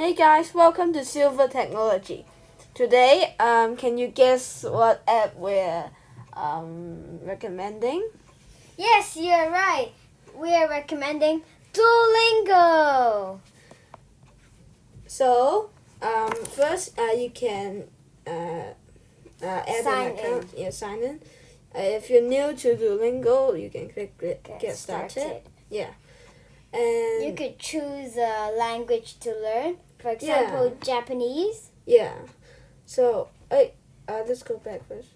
Hey guys, welcome to Silver Technology. Today, can you guess what app we're recommending? Yes, you're right. We are recommending Duolingo. So, first, you can add Sign an account. in. Yeah, sign in. If you're new to Duolingo, you can click get started. Yeah, and You could choose a language to learn. For example, Japanese. yeah. So, let's go back first.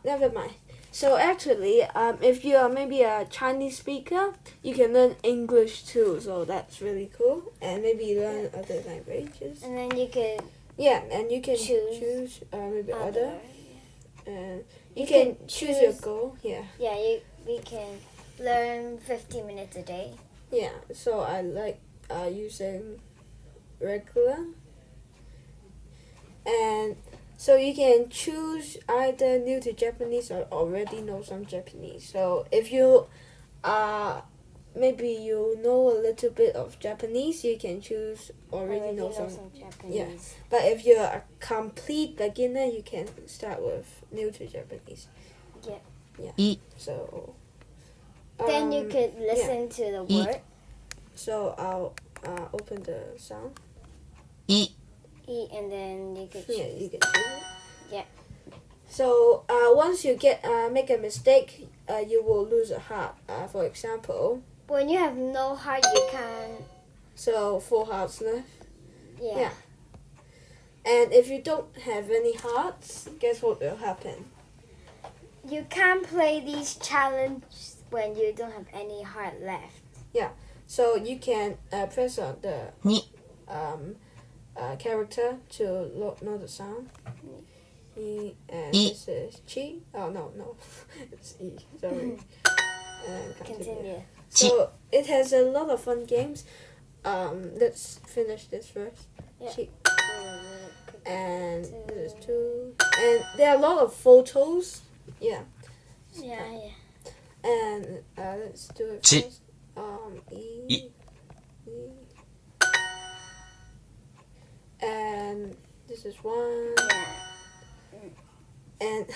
Never mind. So actually, if you are maybe a Chinese speaker, you can learn English too. So that's really cool, and maybe learn other languages. And then you could And you can choose maybe other, and you can choose your goal. Yeah. We can learn 50 minutes a day. Yeah. So I like using regular, and so you can choose either new to Japanese or already know some Japanese. So if you maybe you know a little bit of Japanese, you can choose already know some Japanese. Yeah. But if you're a complete beginner, you can start with new to Japanese. Yeah. So Then you could listen to the word. So I'll open the sound. And then you could choose. Yeah, you can choose it. Yeah. So once you make a mistake, you will lose a heart. For example. When you have no heart, you can. So 4 hearts left. Yeah. And if you don't have any hearts, guess what will happen? You can't play these challenges when you don't have any heart left. So you can press on the character to know the sound. E, and this is chi. Oh no, it's E. Sorry. And Continue. So it has a lot of fun games. Let's finish this first. Yeah. Chi. And this is 2. And there are a lot of photos. Yeah. And let's do it first. E. And this is 1. And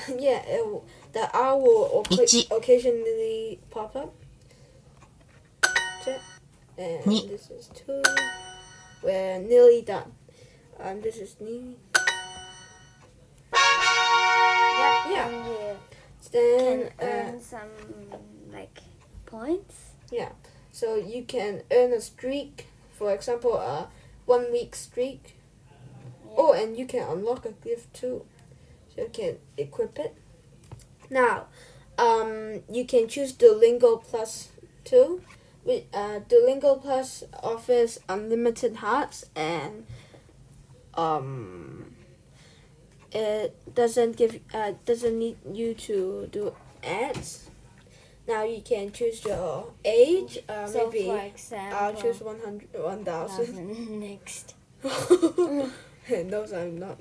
the R will occasionally pop up. Check. And this is 2. We're nearly done. This is nearly. Yeah. Then earn some points. Yeah. So you can earn a streak. For example, a 1 week streak. Yeah. Oh, and you can unlock a gift too. So you can equip it. Now, you can choose Duolingo Plus too. Duolingo Plus offers unlimited hearts, and it doesn't need you to do ads. Now you can choose your age. So Maybe for example, I'll choose 1,000. Next. Those I'm not.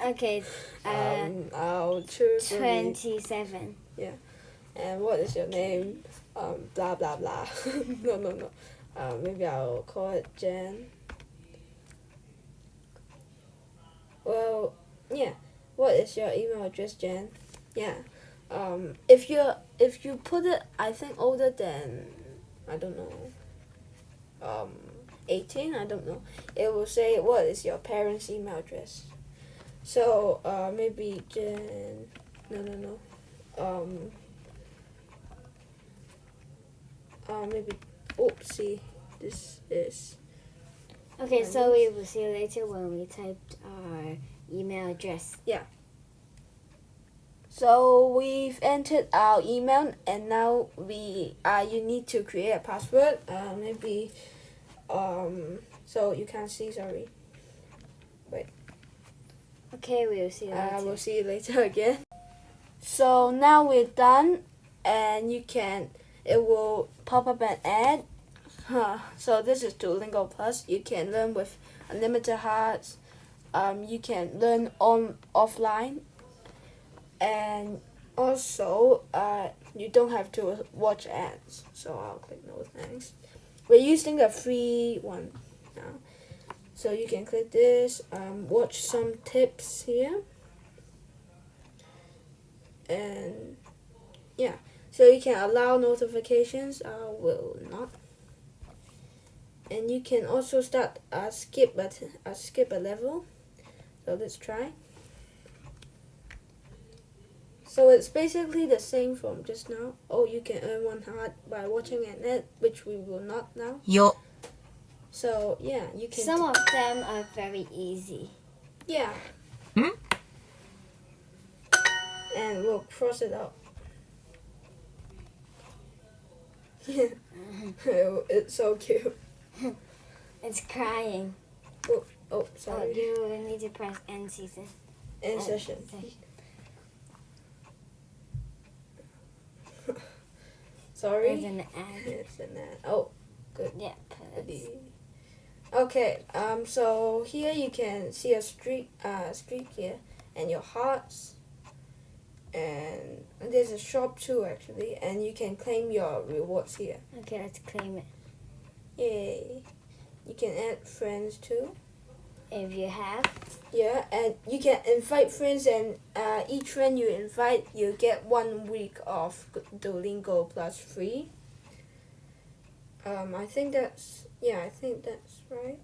Okay. I'll choose 27. Yeah. And what is your name? Blah blah blah. No. Maybe I'll call it Jen. Well, yeah. What is your email address, Jen? Yeah. If you put it, I think older than, I don't know, 18, I don't know. It will say what is your parents' email address. So maybe Jen. No. Maybe. Oopsie. This is. Okay, so we will see you later when we typed our email address. Yeah. So we've entered our email, and now you need to create a password. Maybe. So you can't see. Sorry. Wait. Okay, we will see you later. We'll see you later again. So now we're done, and it will pop up an ad. So this is Duolingo Plus. You can learn with unlimited hearts. You can learn offline, and also you don't have to watch ads. So I'll click no thanks. We're using a free one now. So you can click this, watch some tips here, and yeah, so you can allow notifications. I will not. And you can also start skip a level. So let's try. So it's basically the same from just now. Oh, you can earn 1 heart by watching an ad, which we will not now. Yo. So yeah, you can. Some of them are very easy. Yeah. Hmm? And we'll cross it out. It's so cute. It's crying. Oh, Oh, sorry. you need to press end season. End session. Sorry. There's an ad. It's an ad. Oh, good. Yeah. Okay. So here you can see a streak here, and your hearts. And there's a shop too, actually, and you can claim your rewards here. Okay, let's claim it. Yay! You can add friends too. If you have. Yeah, and you can invite friends, and each friend you invite, you get 1 week of Duolingo plus free. I think that's right.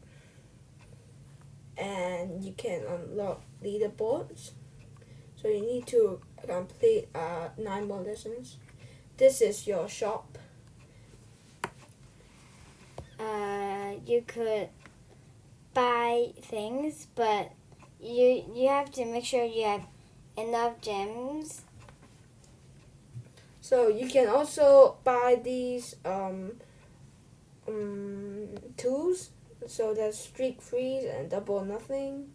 And you can unlock leaderboards. So you need to complete 9 more lessons. This is your shop. You could buy things, but you have to make sure you have enough gems. So you can also buy these tools. So there's streak freeze and double nothing.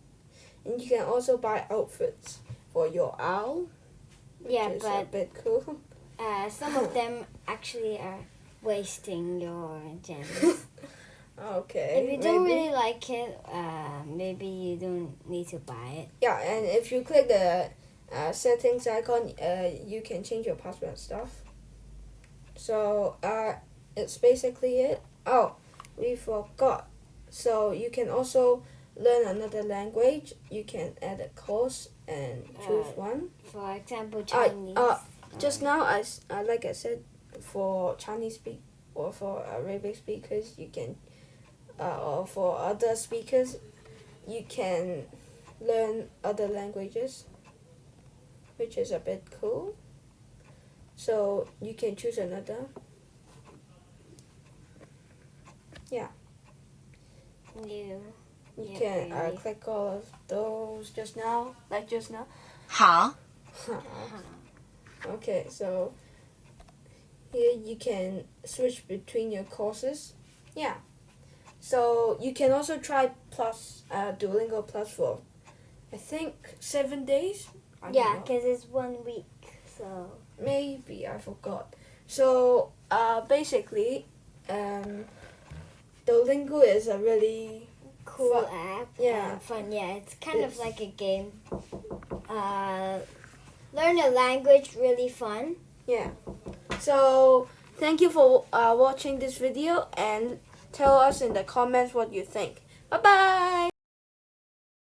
And you can also buy outfits for your owl, which is a bit cool. Some of them actually are wasting your gems. Okay. If you don't really like it, maybe you don't need to buy it. Yeah, and if you click the settings icon, you can change your password and stuff. So it's basically it. Oh, we forgot. So you can also learn another language. You can add a course and choose one. For example, Chinese. Just now, like I said, for Chinese or for Arabic speakers, you can, or for other speakers, you can learn other languages, which is a bit cool. So you can choose another. Yeah. You can click all of those just now, like just now. Huh? Okay, so here you can switch between your courses. Yeah. So you can also try Duolingo Plus for, I think, 7 days. Yeah, because it's 1 week. So maybe I forgot. So basically, Duolingo is a really cool app. Yeah. Fun. Yeah, it's kind of like a game. Learn a language, really fun. Yeah. So thank you for watching this video, and tell us in the comments what you think. Bye bye.